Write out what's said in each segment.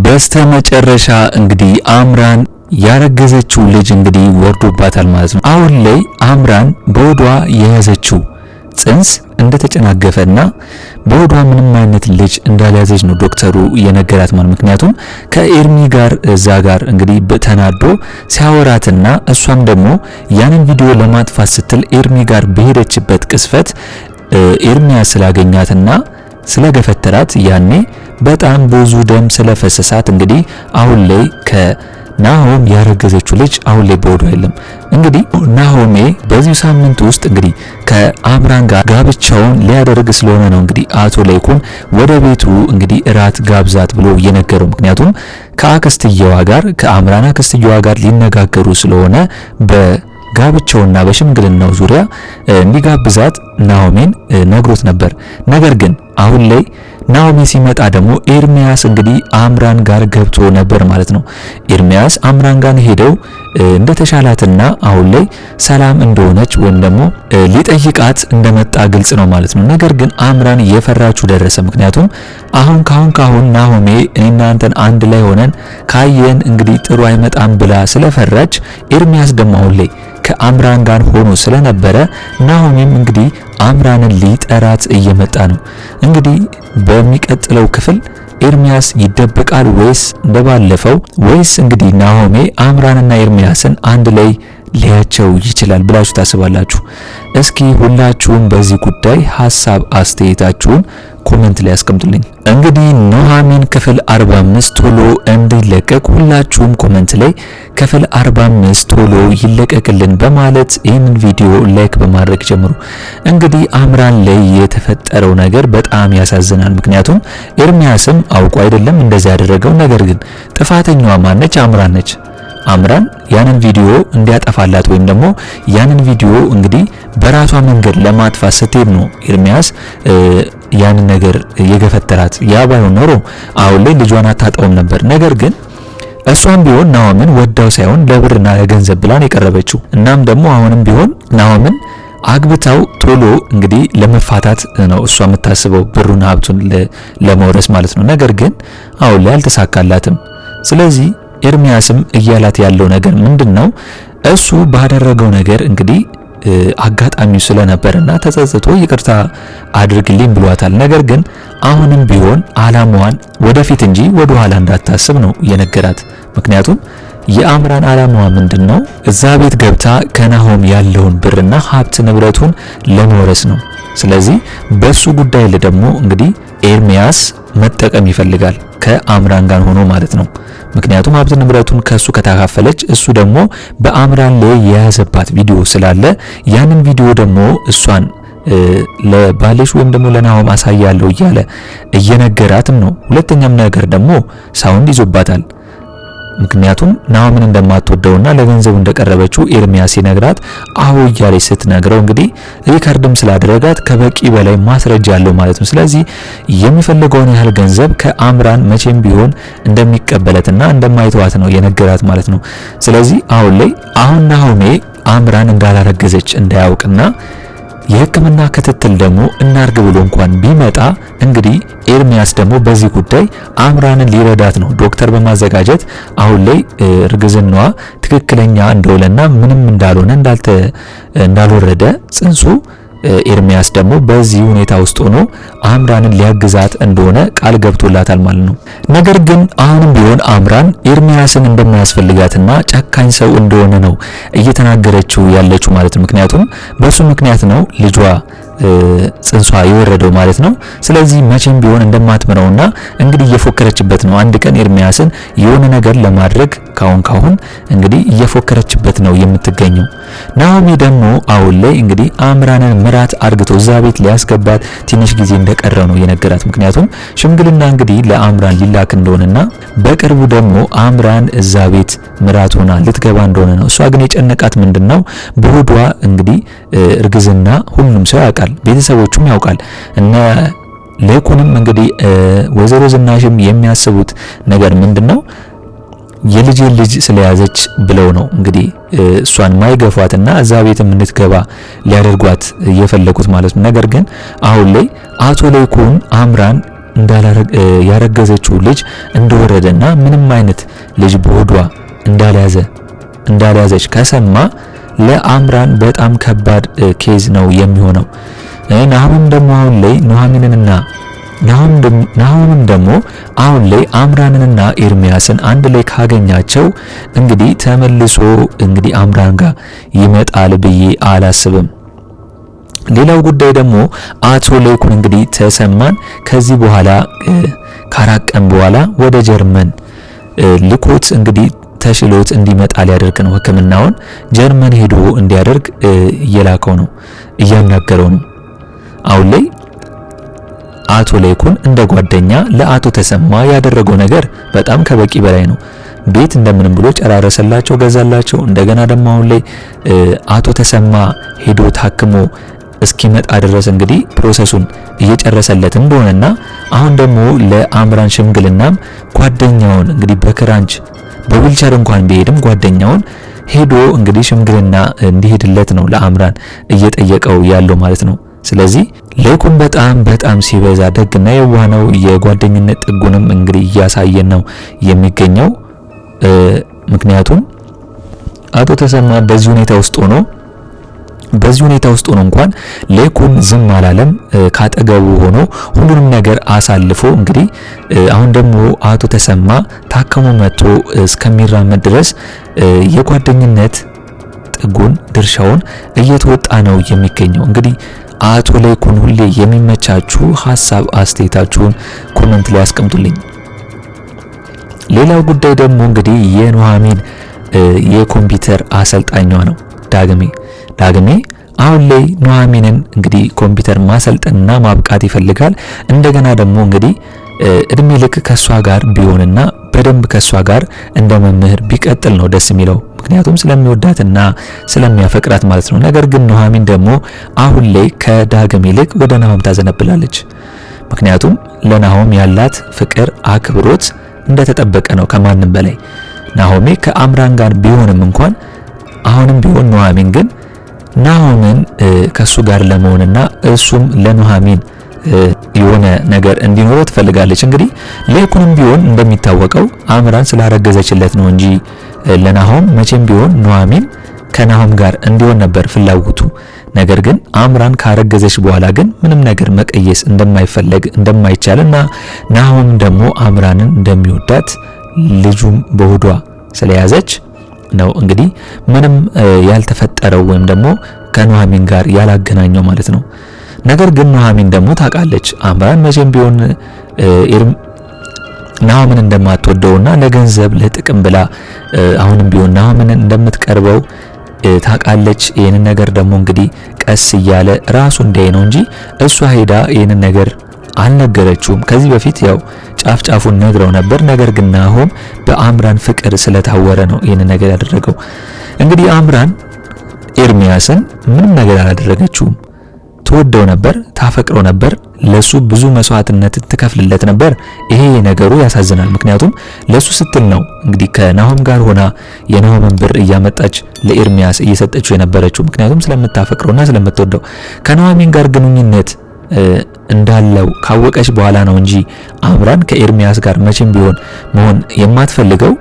በስተመጨረሻ እንግዲህ አምራን ያረገዘችው ልጅ እንግዲህ ወርዶባታል ማለት ነው። አሁን ላይ አምራን በወዷ የያዘችው ጽንስ እንደተጨናገፈና በወዷ ምንም አይነት ልጅ እንዳልያዘች ነው ዶክተሩ የነገራት ማለት። ምክንያቱም ከኤርሚ ጋር እዛ ጋር እንግዲህ ተናዶ ሲያወራትና እሷም ደግሞ ያንን ቪዲዮ ለማጥፋት ስትል ኤርሚ ጋር በሄደችበት ቅስፈት ኤርሚያስ ስላገኛትና ስለገፈተራት ያኔ በጣም ብዙ ደም ስለፈሰሳት እንግዲህ አሁን ላይ ከናሆም ያረገዘችው ልጅ አሁን ላይ በወዷ የለም። እንግዲህ ናሆሜ በዚህ ሳምንት ውስጥ እንግዲህ ከአምራን ጋር ጋብቻውን ሊያደርግ ስለሆነ ነው እንግዲህ አቶ ላይኩን ወደ ቤቱ እንግዲህ እራት ጋብዛት ብሎ የነገረው። ምክንያቱም ከአክስትየዋ ጋር ከአምራን አክስትየዋ ጋር ሊነጋገሩ ስለሆነ በጋብቻውና በሽምግልናው ዙሪያ እንዲጋብዛት ናሆሜን ነግሮት ነበር። ነገር ግን አሁን ላይ ናሆሜ ሲመጣ ደግሞ ኤርሚያስ እንግዲህ አምራን ጋር ገብቶ ነበር ማለት ነው። ኤርሚያስ አምራን ጋር ሄደው እንደተሻላትና አሁን ላይ ሰላም እንደሆነች ወይም ደግሞ ሊጠይቃት እንደመጣ ግልጽ ነው ማለት ነው። ነገር ግን አምራን እየፈራችሁ ደረሰ። ምክንያቱም ካሁን ናሆሜ እኔና አንተን አንድ ላይ ሆነን ካየን እንግዲህ ጥሩ አይመጣም ብላ ስለፈራች ኤርሚያስ ደግሞ አሁን ላይ ከአምራን ጋር ሆኖ ስለነበረ ናሆሜም እንግዲህ አምራንን ሊጠራት እየመጣ ነው። እንግዲህ በሚቀጥለው ክፍል ኤርሚያስ ይደበቃል ወይስ እንደባለፈው ወይስ እንግዲህ ናሆሜ አምራንና ኤርሚያስን አንድ ላይ ሊያቸው ይችላል ብላችሁ ታስባላችሁ? እስኪ ሁላችሁም በዚህ ጉዳይ ሐሳብ አስተያየታችሁን ኮሜንት ላይ አስቀምጡልኝ። እንግዲህ ኑሐሚን ክፍል 45 ቶሎ እንዲለቀቅ ሁላችሁም ኮሜንት ላይ ክፍል 45 ቶሎ ይለቀቅልን በማለት ይህንን ቪዲዮ ላይክ በማድረግ ጀምሩ። እንግዲህ አምራን ላይ የተፈጠረው ነገር በጣም ያሳዝናል። ምክንያቱም ኤርሚያስም አውቆ አይደለም እንደዚህ ያደረገው። ነገር ግን ጥፋተኛዋ ማነች? አምራን ነች። አምራን ያንን ቪዲዮ እንዲያጠፋላት ወይም ደግሞ ያንን ቪዲዮ እንግዲህ በራሷ መንገድ ለማጥፋት ስትሄድ ነው ኤርሚያስ ያንን ነገር የገፈተራት። ያ ባይሆን ኖሮ አሁን ላይ ልጇን አታጣውም ነበር። ነገር ግን እሷም ቢሆን ናሆምን ወዳው ሳይሆን ለብርና ለገንዘብ ብላን የቀረበችው። እናም ደግሞ አሁንም ቢሆን ናሆምን አግብታው ቶሎ እንግዲህ ለመፋታት ነው እሷ የምታስበው፣ ብሩን ሀብቱን ለመውረስ ማለት ነው። ነገር ግን አሁን ላይ አልተሳካላትም። ስለዚህ ኤርሚያስም እያላት ያለው ነገር ምንድነው? እሱ ባደረገው ነገር እንግዲህ አጋጣሚው ስለነበርና ተጸጽቶ ይቅርታ አድርግልኝ ብሏታል። ነገር ግን አሁንም ቢሆን አላማዋን ወደፊት እንጂ ወደ ኋላ እንዳታስብ ነው የነገራት። ምክንያቱም የአምራን አላማዋ ምንድነው? እዛ ቤት ገብታ ከናሆም ያለውን ብርና ሀብት ንብረቱን ለመውረስ ነው። ስለዚህ በሱ ጉዳይ ላይ ደግሞ እንግዲህ ኤርሚያስ መጠቀም ይፈልጋል ከአምራን ጋር ሆኖ ማለት ነው። ምክንያቱም ሀብት ንብረቱን ከሱ ከተካፈለች እሱ ደግሞ በአምራን ላይ የያዘባት ቪዲዮ ስላለ ያንን ቪዲዮ ደግሞ እሷን ለባልሽ ወይም ደግሞ ለናሆም አሳያለሁ እያለ እየነገራትም ነው። ሁለተኛም ነገር ደግሞ ሳውንድ ይዞባታል። ምክንያቱም ናሆምን እንደማትወደውና ለገንዘቡ እንደቀረበችው ኤርሚያስ ሲነግራት አዎ እያለች ስትነግረው እንግዲህ ሪካርድም ስላደረጋት ከበቂ በላይ ማስረጃ አለው ማለት ነው። ስለዚህ የሚፈልገውን ያህል ገንዘብ ከአምራን መቼም ቢሆን እንደሚቀበለትና እንደማይተዋት ነው የነገራት ማለት ነው። ስለዚህ አሁን ናሆሜ አምራን እንዳላረገዘች እንዳያውቅና የሕክምና ክትትል ደግሞ እናርግ ብሎ እንኳን ቢመጣ እንግዲህ ኤርሚያስ ደግሞ በዚህ ጉዳይ አምራንን ሊረዳት ነው ዶክተር በማዘጋጀት አሁን ላይ እርግዝናዋ ትክክለኛ እንደሆነና ምንም እንዳልሆነ እንዳልወረደ ጽንሱ ኤርሚያስ ደግሞ በዚህ ሁኔታ ውስጥ ሆኖ አምራንን ሊያግዛት እንደሆነ ቃል ገብቶላታል ማለት ነው። ነገር ግን አሁንም ቢሆን አምራን ኤርሚያስን እንደማያስፈልጋትና ጨካኝ ሰው እንደሆነ ነው እየተናገረችው ያለችው ማለት ነው። ምክንያቱም በሱ ምክንያት ነው ልጇ ጽንሷ የወረደው ማለት ነው። ስለዚህ መቼም ቢሆን እንደማትምረውና እንግዲህ እየፎከረችበት ነው። አንድ ቀን ኤርሚያስን የሆነ ነገር ለማድረግ ካሁን እንግዲህ እየፎከረችበት ነው የምትገኘው። ናሆሚ ደግሞ አሁን ላይ እንግዲህ አምራንን ምራት አርግቶ እዛ ቤት ሊያስገባት ትንሽ ጊዜ እንደቀረ ነው የነገራት። ምክንያቱም ሽምግልና እንግዲህ ለአምራን ሊላክ እንደሆነና በቅርቡ ደግሞ አምራን እዛ ቤት ምራት ሆና ልትገባ እንደሆነ ነው። እሷ ግን የጨነቃት ምንድነው? በሆዷ እንግዲህ እርግዝና ሁሉም ሰው ያውቃል፣ ቤተሰቦቹም ያውቃል። እነ ለኩንም እንግዲህ ወይዘሮ ዝናሽም የሚያስቡት ነገር ምንድነው? የልጅ ስለያዘች ብለው ነው እንግዲህ እሷን ማይገፏትና እዛ ቤትም እንድትገባ ሊያደርጓት የፈለጉት ማለት ነው። ነገር ግን አሁን ላይ አቶ ለኩን አምራን ያረገዘችው ልጅ እንደወረደና ምንም አይነት ልጅ በሆዷ እንዳልያዘች ከሰማ ለአምራን በጣም ከባድ ኬዝ ነው የሚሆነው። ናሆምም ደግሞ አሁን ላይ አምራንንና ኤርሚያስን አንድ ላይ ካገኛቸው እንግዲህ ተመልሶ እንግዲህ አምራን ጋር ይመጣል ብዬ አላስብም። ሌላው ጉዳይ ደግሞ አቶ ለይኩን እንግዲህ ተሰማን ከዚህ በኋላ ካራቀም በኋላ ወደ ጀርመን ልኮት እንግዲህ ተሽሎት እንዲመጣ ሊያደርግ ነው። ሕክምናውን ጀርመን ሄዶ እንዲያደርግ እየላከው ነው፣ እያናገረው ነው። አሁን ላይ አቶ ለይኩን እንደ ጓደኛ ለአቶ ተሰማ ያደረገው ነገር በጣም ከበቂ በላይ ነው። ቤት እንደምንም ብሎ ጨራረሰላቸው፣ ገዛላቸው። እንደገና ደግሞ አሁን ላይ አቶ ተሰማ ሄዶ ታክሞ እስኪመጣ ድረስ እንግዲህ ፕሮሰሱን እየጨረሰለት እንደሆነና አሁን ደግሞ ለአምራን ሽምግልናም ጓደኛውን እንግዲህ በክራንች በዊልቸር እንኳን ቢሄድም ጓደኛውን ሄዶ እንግዲህ ሽምግልና እንዲሄድለት ነው ለአምራን እየጠየቀው ያለው ማለት ነው። ስለዚህ ለይኩን በጣም ሲበዛ ደግና የዋህ ነው። የጓደኝነት ጥጉንም እንግዲህ እያሳየን ነው የሚገኘው። ምክንያቱም አቶ ተሰማ በዚህ ሁኔታ ውስጥ ሆኖ እንኳን ለይኩን ዝም አላለም። ካጠገቡ ሆኖ ሁሉንም ነገር አሳልፎ እንግዲህ አሁን ደግሞ አቶ ተሰማ ታከሙ መጥቶ እስከሚራመድ ድረስ የጓደኝነት ጥጉን ድርሻውን እየተወጣ ነው የሚገኘው። እንግዲህ አቶ ለይኩን ሁሌ የሚመቻችሁ ሐሳብ አስተያየታችሁን ኮሜንት ላይ አስቀምጡልኝ። ሌላው ጉዳይ ደግሞ እንግዲህ የኑሐሚን የኮምፒውተር አሰልጣኟ ነው ዳግሜ አሁን ላይ ኑሐሚንን እንግዲህ ኮምፒውተር ማሰልጠንና ማብቃት ይፈልጋል። እንደገና ደግሞ እንግዲህ እድሜ ልክ ከሷ ጋር ቢሆንና በደንብ ከሷ ጋር እንደ መምህር ቢቀጥል ነው ደስ የሚለው፣ ምክንያቱም ስለሚወዳትና ስለሚያፈቅራት ማለት ነው። ነገር ግን ኑሐሚን ደግሞ አሁን ላይ ከዳግም ይልቅ ወደ ናሆም ታዘነብላለች። ምክንያቱም ለናሆም ያላት ፍቅር፣ አክብሮት እንደተጠበቀ ነው ከማንም በላይ። ናሆሜ ከአምራን ጋር ቢሆንም እንኳን አሁንም ቢሆን ኑሐሚን ግን ናሆምን ከሱ ጋር ለመሆንና እሱም ለኑሐሚን የሆነ ነገር እንዲኖረው ትፈልጋለች። እንግዲህ ለይኩንም ቢሆን እንደሚታወቀው አምራን ስላረገዘችለት ነው እንጂ ለናሆም መቼም ቢሆን ኑሐሚን ከናሆም ጋር እንዲሆን ነበር ፍላጎቱ። ነገር ግን አምራን ካረገዘች በኋላ ግን ምንም ነገር መቀየስ እንደማይቻልና ናሆም ደግሞ አምራንን እንደሚወዳት ልጁም በሆዷ ስለያዘች ነው እንግዲህ ምንም ያልተፈጠረው ወይም ደግሞ ከኑሐሚን ጋር ያላገናኘው ማለት ነው። ነገር ግን ኑሐሚን ደግሞ ታውቃለች አምራን መቼም ቢሆን ናሆምን እንደማትወደውና ለገንዘብ ለጥቅም ብላ አሁንም ቢሆን ናሆምን እንደምትቀርበው ታውቃለች። ይሄንን ነገር ደግሞ እንግዲህ ቀስ እያለ ራሱ እንዳይ ነው እንጂ እሷ ሄዳ ይሄንን ነገር አልነገረችውም። ከዚህ በፊት ያው ጫፉን ነግረው ነበር። ነገር ግን ናሆም በአምራን ፍቅር ስለታወረ ነው ይሄንን ነገር ያደረገው። እንግዲህ አምራን ኤርሚያስን ምንም ነገር አላደረገችውም። ትወደው ነበር፣ ታፈቅረው ነበር፣ ለሱ ብዙ መስዋዕትነት ትከፍልለት ነበር። ይሄ ነገሩ ያሳዝናል። ምክንያቱም ለሱ ስትል ነው እንግዲህ ከናሆም ጋር ሆና የናሆምን ብር እያመጣች ለኤርሚያስ እየሰጠችው የነበረችው። ምክንያቱም ስለምታፈቅረውና ስለምትወደው ከኑሐሚን ጋር ግንኙነት እንዳለው ካወቀች በኋላ ነው እንጂ አምራን ከኤርሚያስ ጋር መቼም ቢሆን መሆን የማትፈልገው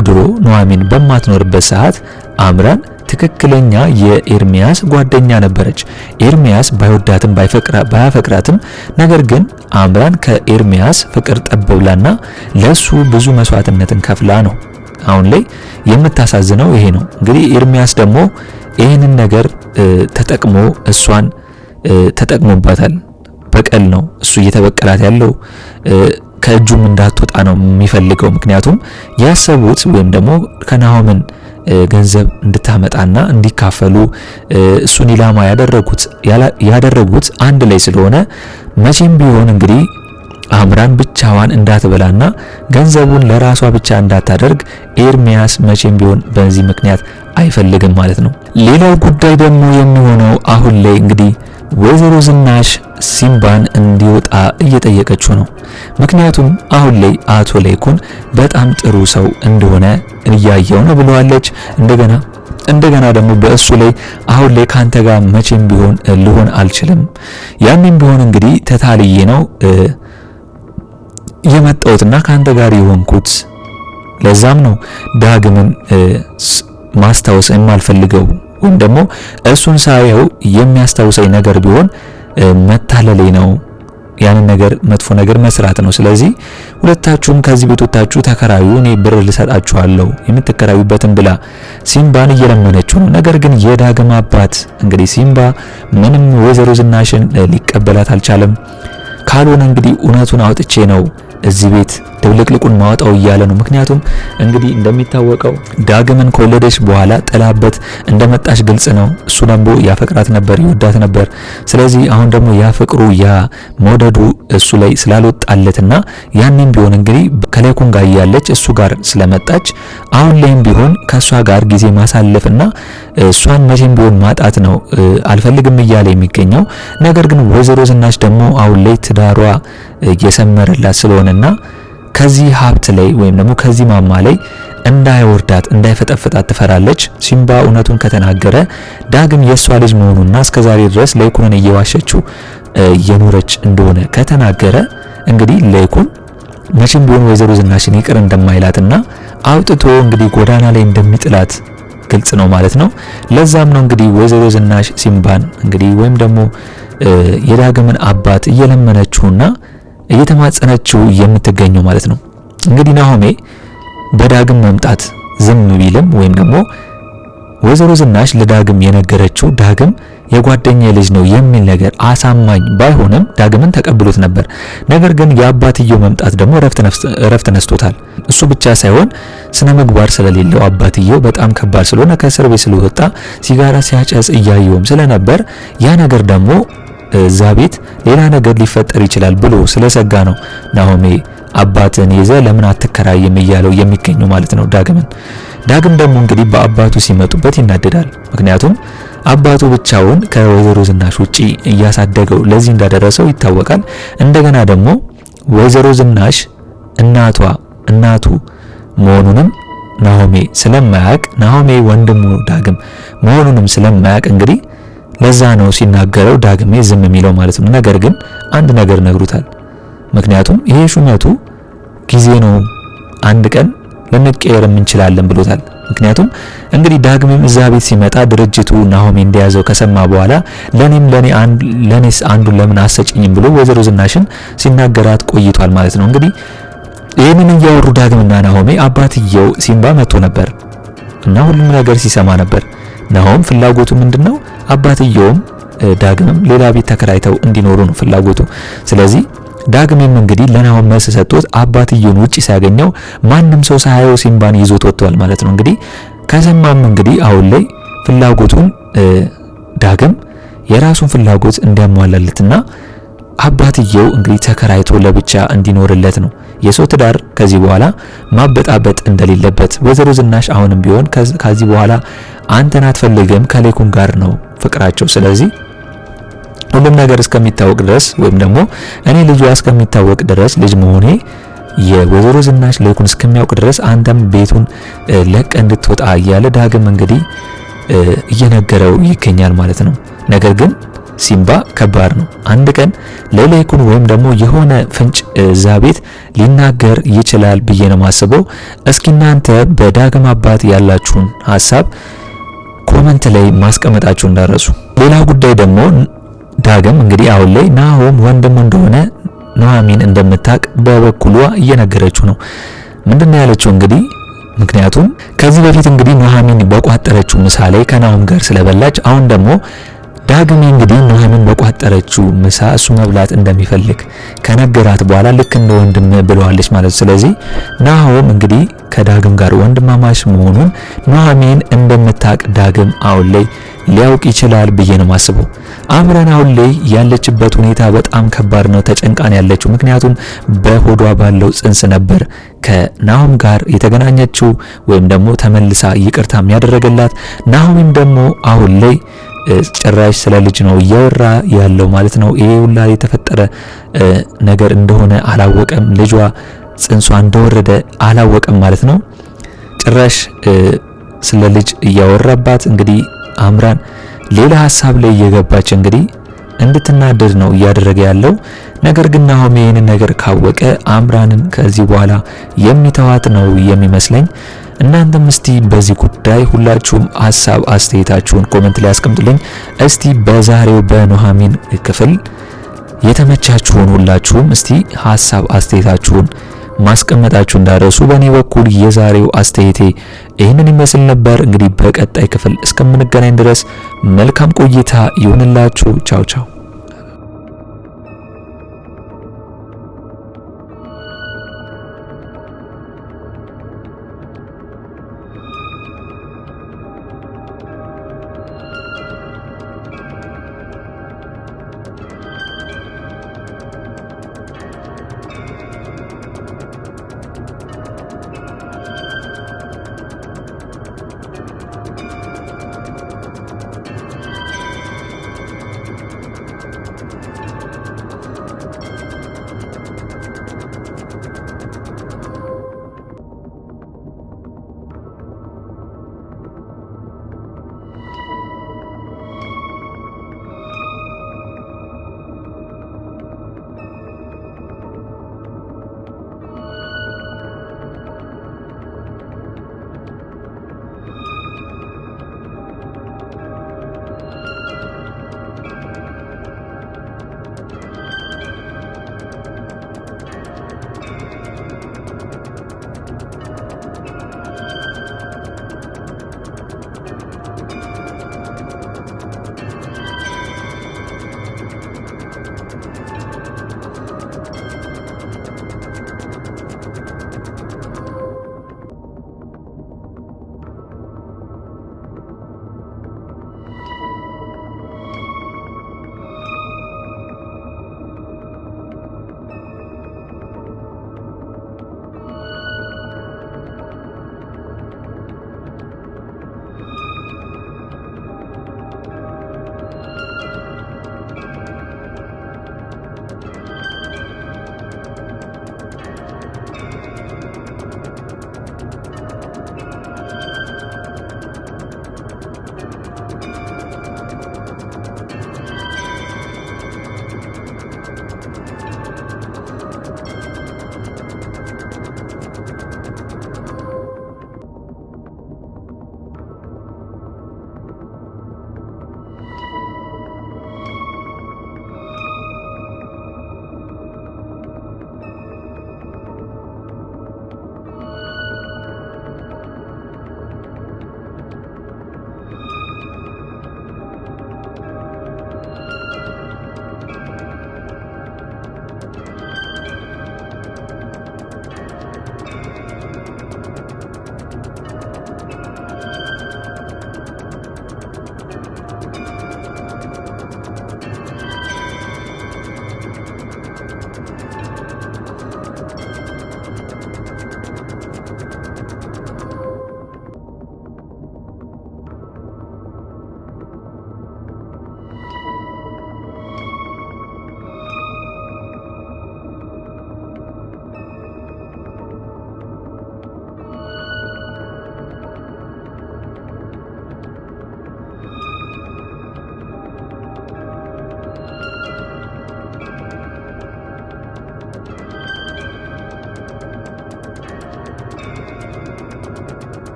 ድሮ ኑሐሚን በማትኖርበት ሰዓት አምራን ትክክለኛ የኤርሚያስ ጓደኛ ነበረች። ኤርሚያስ ባይወዳትም ባያፈቅራትም ነገር ግን አምራን ከኤርሚያስ ፍቅር ጠበብላና ለሱ ብዙ መስዋዕትነትን ከፍላ ነው። አሁን ላይ የምታሳዝነው ይሄ ነው። እንግዲህ ኤርሚያስ ደግሞ ይህንን ነገር ተጠቅሞ እሷን ተጠቅሞባታል። በቀል ነው እሱ እየተበቀላት ያለው። ከእጁም እንዳትወጣ ነው የሚፈልገው። ምክንያቱም ያሰቡት ወይም ደግሞ ከናሆምን ገንዘብ እንድታመጣና እንዲካፈሉ እሱን ኢላማ ያደረጉት አንድ ላይ ስለሆነ መቼም ቢሆን እንግዲህ አምራን ብቻዋን እንዳትበላና ገንዘቡን ለራሷ ብቻ እንዳታደርግ ኤርሚያስ መቼም ቢሆን በዚህ ምክንያት አይፈልግም ማለት ነው። ሌላው ጉዳይ ደግሞ የሚሆነው አሁን ላይ እንግዲህ ወይዘሮ ዝናሽ ሲምባን እንዲወጣ እየጠየቀችው ነው። ምክንያቱም አሁን ላይ አቶ ለይኩን በጣም ጥሩ ሰው እንደሆነ እያየው ነው ብለዋለች። እንደገና ደግሞ በእሱ ላይ አሁን ላይ ካንተ ጋር መቼም ቢሆን ልሆን አልችልም፣ ያንንም ቢሆን እንግዲህ ተታልዬ ነው የመጣሁትና ካንተ ጋር የሆንኩት ለዛም ነው ዳግምን ማስታወስ የማልፈልገው ወይም ደግሞ እሱን ሳየው የሚያስታውሰኝ ነገር ቢሆን መታለሌ ነው ያንን ነገር መጥፎ ነገር መስራት ነው። ስለዚህ ሁለታችሁም ከዚህ ቤት ወጣችሁ ተከራዩ፣ እኔ ብር ልሰጣችኋለሁ የምትከራዩበትን ብላ ሲምባን እየለመነችው ነው። ነገር ግን የዳግም አባት እንግዲህ ሲምባ ምንም ወይዘሮ ዝናሽን ሊቀበላት አልቻለም። ካልሆነ እንግዲህ እውነቱን አውጥቼ ነው እዚህ ቤት ድብልቅልቁን ማወጣው እያለ ነው። ምክንያቱም እንግዲህ እንደሚታወቀው ዳግምን ከወለደች በኋላ ጥላበት እንደመጣች ግልጽ ነው። እሱ ደግሞ ያፈቅራት ነበር፣ ይወዳት ነበር። ስለዚህ አሁን ደግሞ ያ ፍቅሩ ያ መውደዱ እሱ ላይ ስላልወጣለትና ያንንም ቢሆን እንግዲህ ከሌኩን ጋር ያለች እሱ ጋር ስለመጣች አሁን ላይም ቢሆን ከሷ ጋር ጊዜ ማሳለፍና እሷን መቼም ቢሆን ማጣት ነው አልፈልግም እያለ የሚገኘው። ነገር ግን ወይዘሮ ዝናሽ ደግሞ አሁን ላይ ትዳሯ እየሰመረላት ስለሆነና ከዚህ ሀብት ላይ ወይም ደግሞ ከዚህ ማማ ላይ እንዳይወርዳት እንዳይፈጠፍጣት ትፈራለች። ሲምባ እውነቱን ከተናገረ ዳግም የሷ ልጅ መሆኑና እስከዛሬ ድረስ ለይኩንን እየዋሸችው እየኖረች እንደሆነ ከተናገረ እንግዲህ ለይኩን መቼም ቢሆን ወይዘሮ ዝናሽን ይቅር እንደማይላትና አውጥቶ እንግዲህ ጎዳና ላይ እንደሚጥላት ግልጽ ነው ማለት ነው። ለዛም ነው እንግዲህ ወይዘሮ ዝናሽ ሲምባን እንግዲህ ወይም ደግሞ የዳግምን አባት እየለመነችውና እየተማጸነችው የምትገኘው ማለት ነው። እንግዲህ ናሆሜ በዳግም መምጣት ዝም ቢልም ወይም ደግሞ ወይዘሮ ዝናሽ ለዳግም የነገረችው ዳግም የጓደኛ ልጅ ነው የሚል ነገር አሳማኝ ባይሆንም ዳግምን ተቀብሎት ነበር። ነገር ግን የአባትየው መምጣት ደግሞ ረፍት ነስቶታል። እሱ ብቻ ሳይሆን ስነ ምግባር ስለሌለው አባትየው በጣም ከባድ ስለሆነ ከእስር ቤት ስለወጣ ሲጋራ ሲያጨስ እያየውም ስለነበር ያ ነገር ደግሞ እዛ ቤት ሌላ ነገር ሊፈጠር ይችላል ብሎ ስለሰጋ ነው ናሆሜ አባትን ይዘ ለምን አትከራይም እያለው የሚገኘው ማለት ነው ዳግምን። ዳግም ደግሞ እንግዲህ በአባቱ ሲመጡበት ይናደዳል። ምክንያቱም አባቱ ብቻውን ከወይዘሮ ዝናሽ ውጪ እያሳደገው ለዚህ እንዳደረሰው ይታወቃል። እንደገና ደግሞ ወይዘሮ ዝናሽ እናቱ መሆኑንም ናሆሜ ስለማያውቅ ናሆሜ ወንድሙ ዳግም መሆኑንም ስለማያውቅ እንግዲህ ለዛ ነው ሲናገረው ዳግሜ ዝም የሚለው ማለት ነው። ነገር ግን አንድ ነገር ነግሩታል። ምክንያቱም ይሄ ሹመቱ ጊዜ ነው፣ አንድ ቀን ልንቀየር እንችላለን ብሎታል። ምክንያቱም እንግዲህ ዳግሜም እዛ ቤት ሲመጣ ድርጅቱ ናሆሜ እንደያዘው ከሰማ በኋላ ለኔስ አንዱን ለምን አሰጭኝም ብሎ ወይዘሮ ዝናሽን ሲናገራት ቆይቷል ማለት ነው። እንግዲህ ይህንን እያወሩ ዳግምና ናሆሜ አባትየው ሲምባ መጥቶ ነበር እና ሁሉም ነገር ሲሰማ ነበር። ናሆም ፍላጎቱ ምንድነው? አባትየውም ዳግምም ሌላ ቤት ተከራይተው እንዲኖሩ ነው ፍላጎቱ። ስለዚህ ዳግምም እንግዲህ ለናሆም መልስ ሰጥቶት አባትየውን ውጪ ሲያገኘው ማንም ሰው ሳያየው ሲምባን ይዞት ወጥቷል ማለት ነው። እንግዲህ ከሰማም እንግዲህ አሁን ላይ ፍላጎቱን ዳግም የራሱን ፍላጎት እንዲያሟላልትና አባትየው እንግዲህ ተከራይቶ ለብቻ እንዲኖርለት ነው። የሰው ትዳር ከዚህ በኋላ ማበጣበጥ እንደሌለበት ወይዘሮ ዝናሽ አሁንም ቢሆን ከዚህ በኋላ አንተን አትፈልግም ከሌኩን ጋር ነው ፍቅራቸው። ስለዚህ ሁሉም ነገር እስከሚታወቅ ድረስ ወይም ደግሞ እኔ ልጇ እስከሚታወቅ ድረስ ልጅ መሆኔ የወይዘሮ ዝናሽ ሌኩን እስከሚያውቅ ድረስ አንተም ቤቱን ለቀ እንድትወጣ እያለ ዳግም እንግዲህ እየነገረው ይገኛል ማለት ነው። ነገር ግን ሲምባ ከባድ ነው። አንድ ቀን ለሌኩን ወይም ደግሞ የሆነ ፍንጭ እዛ ቤት ሊናገር ይችላል ብዬ ነው ማስበው። እስኪ እናንተ በዳግም አባት ያላችሁን ሐሳብ ኮመንት ላይ ማስቀመጣችሁ እንዳረሱ። ሌላ ጉዳይ ደግሞ ዳግም እንግዲህ አሁን ላይ ናሆም ወንድሙ እንደሆነ ኑሐሚን እንደምታቅ በበኩሏ እየነገረችው ነው። ምንድነው ያለችው እንግዲህ ምክንያቱም ከዚህ በፊት እንግዲህ ኑሐሚን በቋጠረችው ምሳ ላይ ከናሆም ጋር ስለበላች አሁን ደግሞ ዳግም እንግዲህ ኑሐሚን በቋጠረችው ምሳ እሱ መብላት እንደሚፈልግ ከነገራት በኋላ ልክ እንደ ወንድም ብለዋለች ማለት። ስለዚህ ናሆም እንግዲህ ከዳግም ጋር ወንድማማች መሆኑን ኑሐሚን እንደምታቅ ዳግም አሁን ላይ ሊያውቅ ይችላል ብዬ ነው ማስበው። አምራን አሁን ላይ ያለችበት ሁኔታ በጣም ከባድ ነው። ተጨንቃን ያለችው ምክንያቱም በሆዷ ባለው ጽንስ ነበር ከናሆም ጋር የተገናኘችው ወይም ደግሞ ተመልሳ ይቅርታም ያደረገላት። ናሆምም ደግሞ አሁን ላይ ጭራሽ ስለ ልጅ ነው እያወራ ያለው ማለት ነው። ይሄ ሁላ የተፈጠረ ነገር እንደሆነ አላወቀም። ልጇ ጽንሷ እንደወረደ አላወቀም ማለት ነው። ጭራሽ ስለ ልጅ እያወራባት እንግዲህ አምራን ሌላ ሐሳብ ላይ እየገባች እንግዲህ እንድትናደድ ነው እያደረገ ያለው። ነገር ግን ናሆሜ ይህንን ነገር ካወቀ አምራንን ከዚህ በኋላ የሚተዋት ነው የሚመስለኝ። እናንተም እስቲ በዚህ ጉዳይ ሁላችሁም ሐሳብ አስተያየታችሁን ኮሜንት ላይ አስቀምጡልኝ። እስቲ በዛሬው በኑሐሚን ክፍል የተመቻችሁን ሁላችሁም እስቲ ሐሳብ አስተያየታችሁን ማስቀመጣችሁ እንዳረሱ። በእኔ በኩል የዛሬው አስተያየቴ ይህንን ይመስል ነበር። እንግዲህ በቀጣይ ክፍል እስከምንገናኝ ድረስ መልካም ቆይታ ይሁንላችሁ። ቻው ቻው።